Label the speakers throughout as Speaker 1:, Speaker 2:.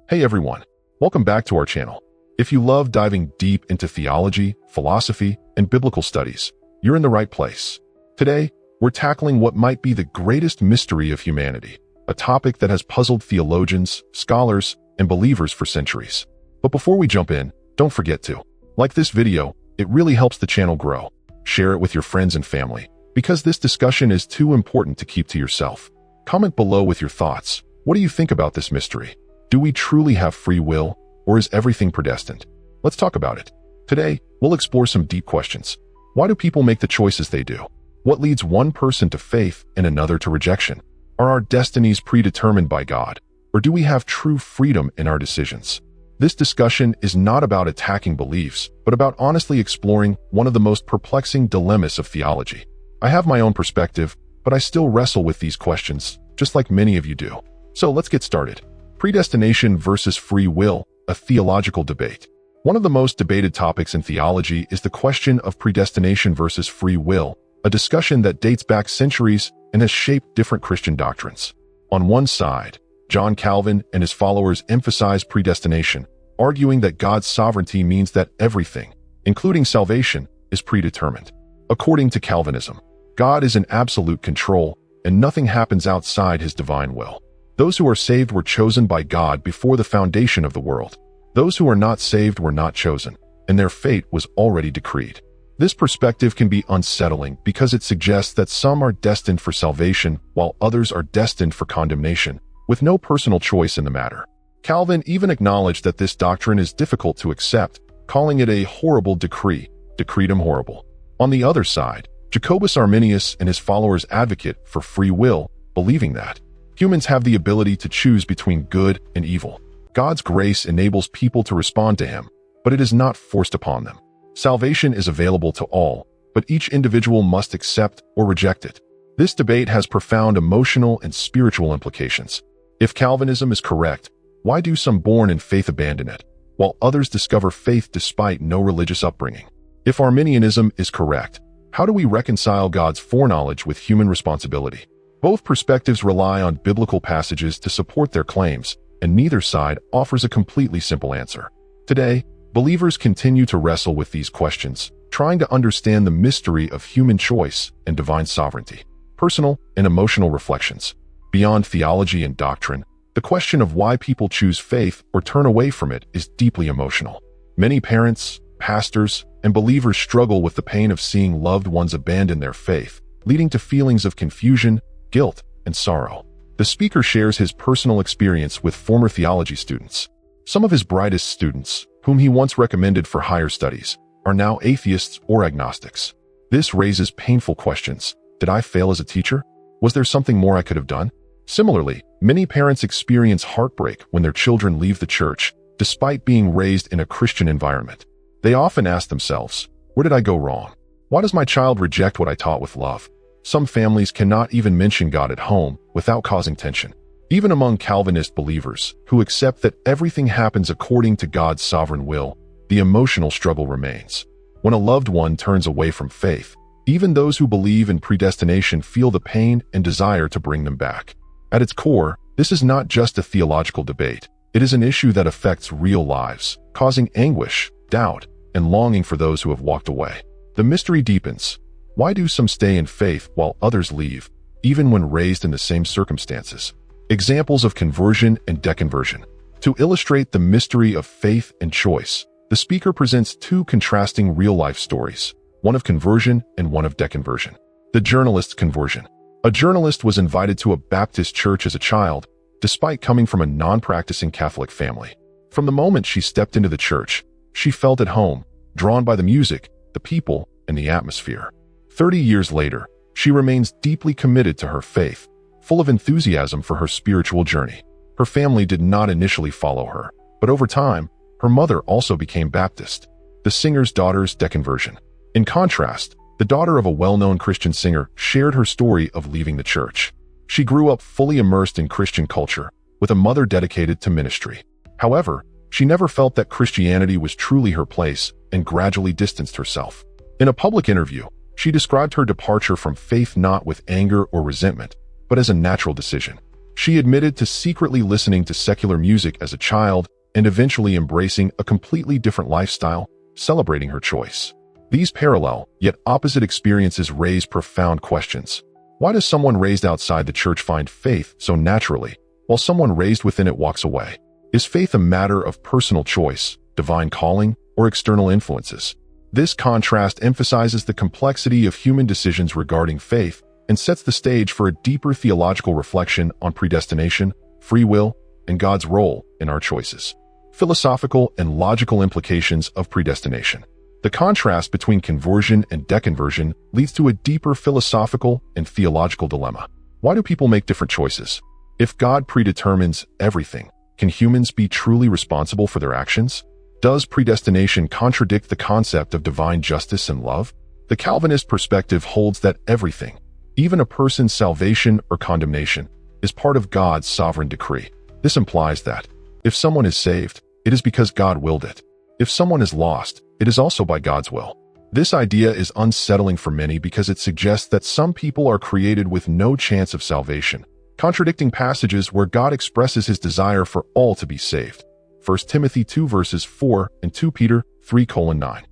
Speaker 1: Hey everyone, welcome back to our channel. If you love diving deep into theology, philosophy, and biblical studies, you're in the right place. Today, we're tackling what might be the greatest mystery of humanity, a topic that has puzzled theologians, scholars, and believers for centuries. But before we jump in, don't forget to like this video. It really helps the channel grow. Share it with your friends and family, because this discussion is too important to keep to yourself. Comment below with your thoughts. What do you think about this mystery? Do we truly have free will, or is everything predestined? Let's talk about it. Today, we'll explore some deep questions. Why do people make the choices they do? What leads one person to faith and another to rejection? Are our destinies predetermined by God, or do we have true freedom in our decisions? This discussion is not about attacking beliefs, but about honestly exploring one of the most perplexing dilemmas of theology. I have my own perspective, but I still wrestle with these questions, just like many of you do. So let's get started. Predestination versus free will, a theological debate. One of the most debated topics in theology is the question of predestination versus free will, a discussion that dates back centuries and has shaped different Christian doctrines. On one side, John Calvin and his followers emphasize predestination, arguing that God's sovereignty means that everything, including salvation, is predetermined. According to Calvinism, God is in absolute control, and nothing happens outside his divine will. Those who are saved were chosen by God before the foundation of the world. Those who are not saved were not chosen, and their fate was already decreed. This perspective can be unsettling because it suggests that some are destined for salvation while others are destined for condemnation, with no personal choice in the matter. Calvin even acknowledged that this doctrine is difficult to accept, calling it a horrible decree, decretum horrible. On the other side, Jacobus Arminius and his followers advocate for free will, believing that humans have the ability to choose between good and evil. God's grace enables people to respond to him, but it is not forced upon them. Salvation is available to all, but each individual must accept or reject it. This debate has profound emotional and spiritual implications. If Calvinism is correct, why do some born in faith abandon it, while others discover faith despite no religious upbringing? If Arminianism is correct, how do we reconcile God's foreknowledge with human responsibility? Both perspectives rely on biblical passages to support their claims, and neither side offers a completely simple answer. Today, believers continue to wrestle with these questions, trying to understand the mystery of human choice and divine sovereignty. Personal and emotional reflections. Beyond theology and doctrine, the question of why people choose faith or turn away from it is deeply emotional. Many parents, pastors, and believers struggle with the pain of seeing loved ones abandon their faith, leading to feelings of confusion, guilt, and sorrow. The speaker shares his personal experience with former theology students. Some of his brightest students, whom he once recommended for higher studies, are now atheists or agnostics. This raises painful questions. Did I fail as a teacher? Was there something more I could have done? Similarly, many parents experience heartbreak when their children leave the church, despite being raised in a Christian environment. They often ask themselves, where did I go wrong? Why does my child reject what I taught with love? Some families cannot even mention God at home without causing tension. Even among Calvinist believers, who accept that everything happens according to God's sovereign will, the emotional struggle remains. When a loved one turns away from faith, even those who believe in predestination feel the pain and desire to bring them back. At its core, this is not just a theological debate. It is an issue that affects real lives, causing anguish, doubt, and longing for those who have walked away. The mystery deepens. Why do some stay in faith while others leave, even when raised in the same circumstances? Examples of conversion and deconversion. To illustrate the mystery of faith and choice, the speaker presents two contrasting real-life stories, one of conversion and one of deconversion. The journalist's conversion. A journalist was invited to a Baptist church as a child, despite coming from a non-practicing Catholic family. From the moment she stepped into the church, she felt at home, drawn by the music, the people, and the atmosphere. 30 years later, she remains deeply committed to her faith, full of enthusiasm for her spiritual journey. Her family did not initially follow her, but over time, her mother also became Baptist. The singer's daughter's deconversion. In contrast, the daughter of a well-known Christian singer shared her story of leaving the church. She grew up fully immersed in Christian culture, with a mother dedicated to ministry. However, she never felt that Christianity was truly her place and gradually distanced herself. In a public interview, she described her departure from faith not with anger or resentment, but as a natural decision. She admitted to secretly listening to secular music as a child and eventually embracing a completely different lifestyle, celebrating her choice. These parallel, yet opposite experiences raise profound questions. Why does someone raised outside the church find faith so naturally, while someone raised within it walks away? Is faith a matter of personal choice, divine calling, or external influences? This contrast emphasizes the complexity of human decisions regarding faith and sets the stage for a deeper theological reflection on predestination, free will, and God's role in our choices. Philosophical and logical implications of predestination. The contrast between conversion and deconversion leads to a deeper philosophical and theological dilemma. Why do people make different choices? If God predetermines everything, can humans be truly responsible for their actions? Does predestination contradict the concept of divine justice and love? The Calvinist perspective holds that everything, even a person's salvation or condemnation, is part of God's sovereign decree. This implies that if someone is saved, it is because God willed it. If someone is lost, it is also by God's will. This idea is unsettling for many because it suggests that some people are created with no chance of salvation, contradicting passages where God expresses his desire for all to be saved. 1 Timothy 2 verses 4 and 2 Peter 3:9.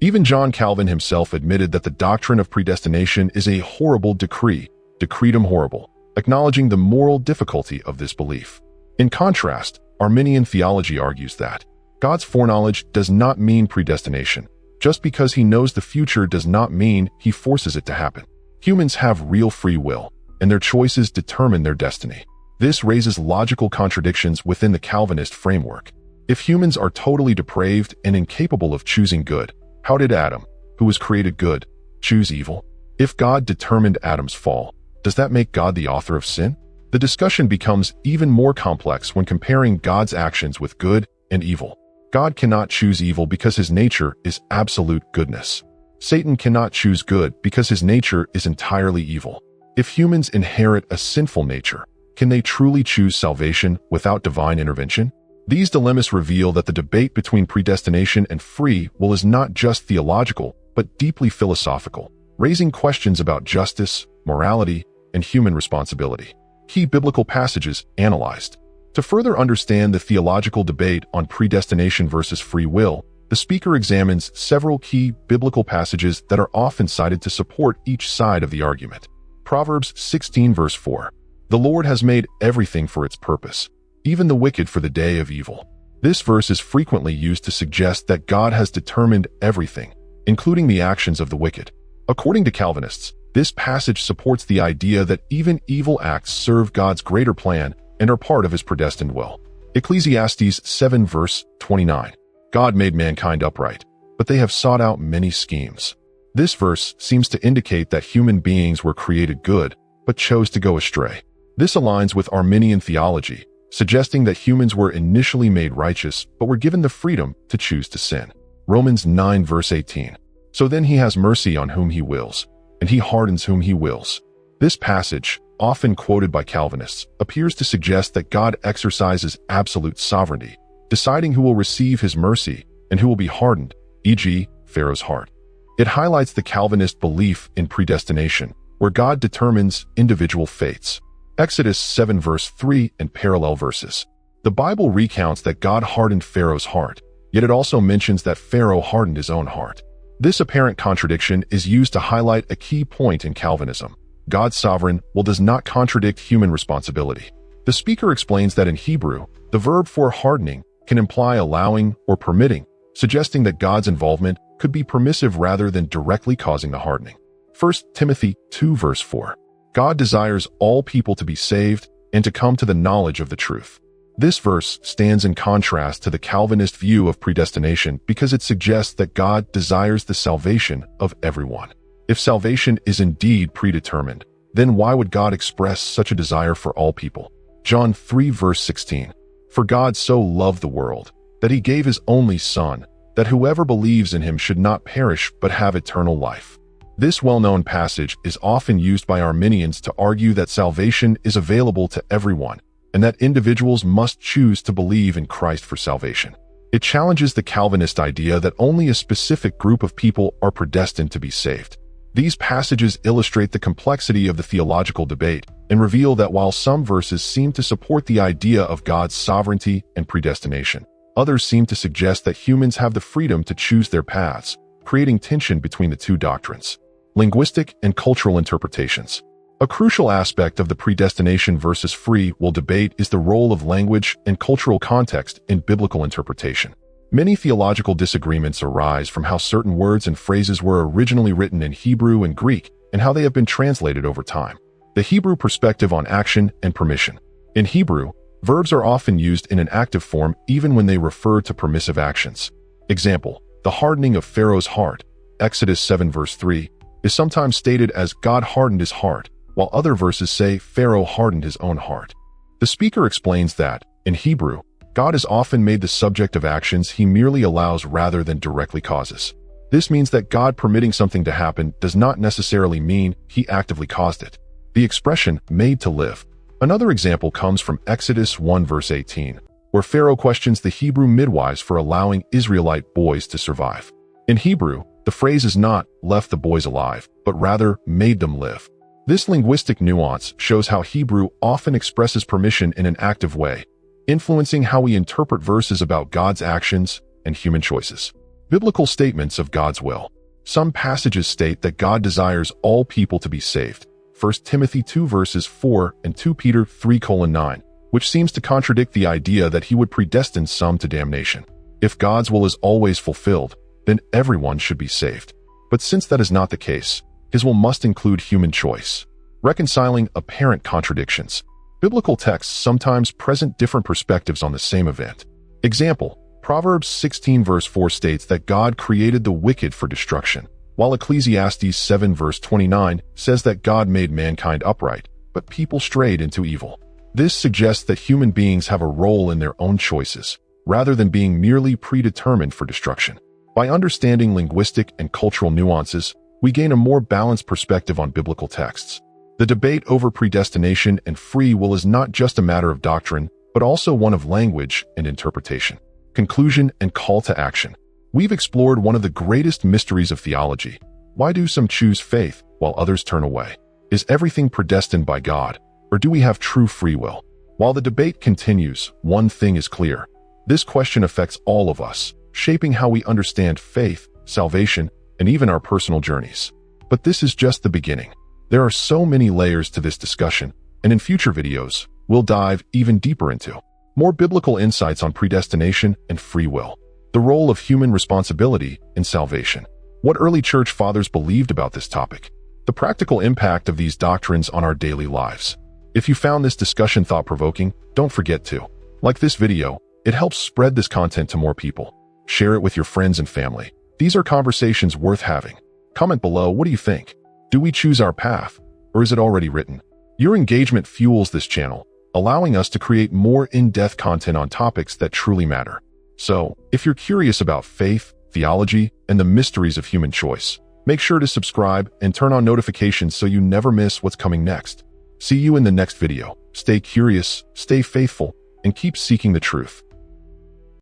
Speaker 1: Even John Calvin himself admitted that the doctrine of predestination is a horrible decree, decretum horrible, acknowledging the moral difficulty of this belief. In contrast, Arminian theology argues that God's foreknowledge does not mean predestination. Just because he knows the future does not mean he forces it to happen. Humans have real free will, and their choices determine their destiny. This raises logical contradictions within the Calvinist framework. If humans are totally depraved and incapable of choosing good, how did Adam, who was created good, choose evil? If God determined Adam's fall, does that make God the author of sin? The discussion becomes even more complex when comparing God's actions with good and evil. God cannot choose evil because his nature is absolute goodness. Satan cannot choose good because his nature is entirely evil. If humans inherit a sinful nature, can they truly choose salvation without divine intervention? These dilemmas reveal that the debate between predestination and free will is not just theological, but deeply philosophical, raising questions about justice, morality, and human responsibility. Key biblical passages analyzed. To further understand the theological debate on predestination versus free will, the speaker examines several key biblical passages that are often cited to support each side of the argument. Proverbs 16 verse 4. The Lord has made everything for its purpose, even the wicked for the day of evil. This verse is frequently used to suggest that God has determined everything, including the actions of the wicked. According to Calvinists, this passage supports the idea that even evil acts serve God's greater plan and are part of his predestined will. Ecclesiastes 7 verse 29. God made mankind upright, but they have sought out many schemes. This verse seems to indicate that human beings were created good, but chose to go astray. This aligns with Arminian theology, suggesting that humans were initially made righteous, but were given the freedom to choose to sin. Romans 9 verse 18. So then he has mercy on whom he wills, and he hardens whom he wills. This passage, often quoted by Calvinists, appears to suggest that God exercises absolute sovereignty, deciding who will receive his mercy and who will be hardened, e.g., Pharaoh's heart. It highlights the Calvinist belief in predestination, where God determines individual fates. Exodus 7 verse 3 and parallel verses. The Bible recounts that God hardened Pharaoh's heart, yet it also mentions that Pharaoh hardened his own heart. This apparent contradiction is used to highlight a key point in Calvinism. God's sovereign will does not contradict human responsibility. The speaker explains that in Hebrew, the verb for hardening can imply allowing or permitting, suggesting that God's involvement could be permissive rather than directly causing the hardening. 1 Timothy 2 verse 4. God desires all people to be saved and to come to the knowledge of the truth. This verse stands in contrast to the Calvinist view of predestination because it suggests that God desires the salvation of everyone. If salvation is indeed predetermined, then why would God express such a desire for all people? John 3 verse 16. For God so loved the world, that he gave his only Son, that whoever believes in him should not perish but have eternal life. This well-known passage is often used by Arminians to argue that salvation is available to everyone, and that individuals must choose to believe in Christ for salvation. It challenges the Calvinist idea that only a specific group of people are predestined to be saved. These passages illustrate the complexity of the theological debate and reveal that while some verses seem to support the idea of God's sovereignty and predestination, others seem to suggest that humans have the freedom to choose their paths, creating tension between the two doctrines. Linguistic and cultural interpretations. A crucial aspect of the predestination versus free will debate is the role of language and cultural context in biblical interpretation. Many theological disagreements arise from how certain words and phrases were originally written in Hebrew and Greek and how they have been translated over time. The Hebrew perspective on action and permission. In Hebrew, verbs are often used in an active form even when they refer to permissive actions. Example, the hardening of Pharaoh's heart, Exodus 7 verse 3, is sometimes stated as God hardened his heart, while other verses say Pharaoh hardened his own heart. The speaker explains that, in Hebrew, God is often made the subject of actions he merely allows rather than directly causes. This means that God permitting something to happen does not necessarily mean he actively caused it. The expression, made to live. Another example comes from Exodus 1 verse 18, where Pharaoh questions the Hebrew midwives for allowing Israelite boys to survive. In Hebrew, the phrase is not, left the boys alive, but rather, made them live. This linguistic nuance shows how Hebrew often expresses permission in an active way, influencing how we interpret verses about God's actions and human choices. Biblical statements of God's will. Some passages state that God desires all people to be saved. 1 Timothy 2 verses 4 and 2 Peter 3:9, which seems to contradict the idea that he would predestine some to damnation. If God's will is always fulfilled, then everyone should be saved. But since that is not the case, his will must include human choice. Reconciling apparent contradictions. Biblical texts sometimes present different perspectives on the same event. Example, Proverbs 16 verse 4 states that God created the wicked for destruction, while Ecclesiastes 7 verse 29 says that God made mankind upright, but people strayed into evil. This suggests that human beings have a role in their own choices, rather than being merely predetermined for destruction. By understanding linguistic and cultural nuances, we gain a more balanced perspective on biblical texts. The debate over predestination and free will is not just a matter of doctrine, but also one of language and interpretation. Conclusion and call to action. We've explored one of the greatest mysteries of theology. Why do some choose faith while others turn away? Is everything predestined by God, or do we have true free will? While the debate continues, one thing is clear. This question affects all of us, shaping how we understand faith, salvation, and even our personal journeys. But this is just the beginning. There are so many layers to this discussion, and in future videos, we'll dive even deeper into more biblical insights on predestination and free will, the role of human responsibility in salvation, what early church fathers believed about this topic, the practical impact of these doctrines on our daily lives. If you found this discussion thought-provoking, don't forget to like this video. It helps spread this content to more people. Share it with your friends and family. These are conversations worth having. Comment below, what do you think? Do we choose our path, or is it already written? Your engagement fuels this channel, allowing us to create more in-depth content on topics that truly matter. So, if you're curious about faith, theology, and the mysteries of human choice, make sure to subscribe and turn on notifications so you never miss what's coming next. See you in the next video. Stay curious, stay faithful, and keep seeking the truth.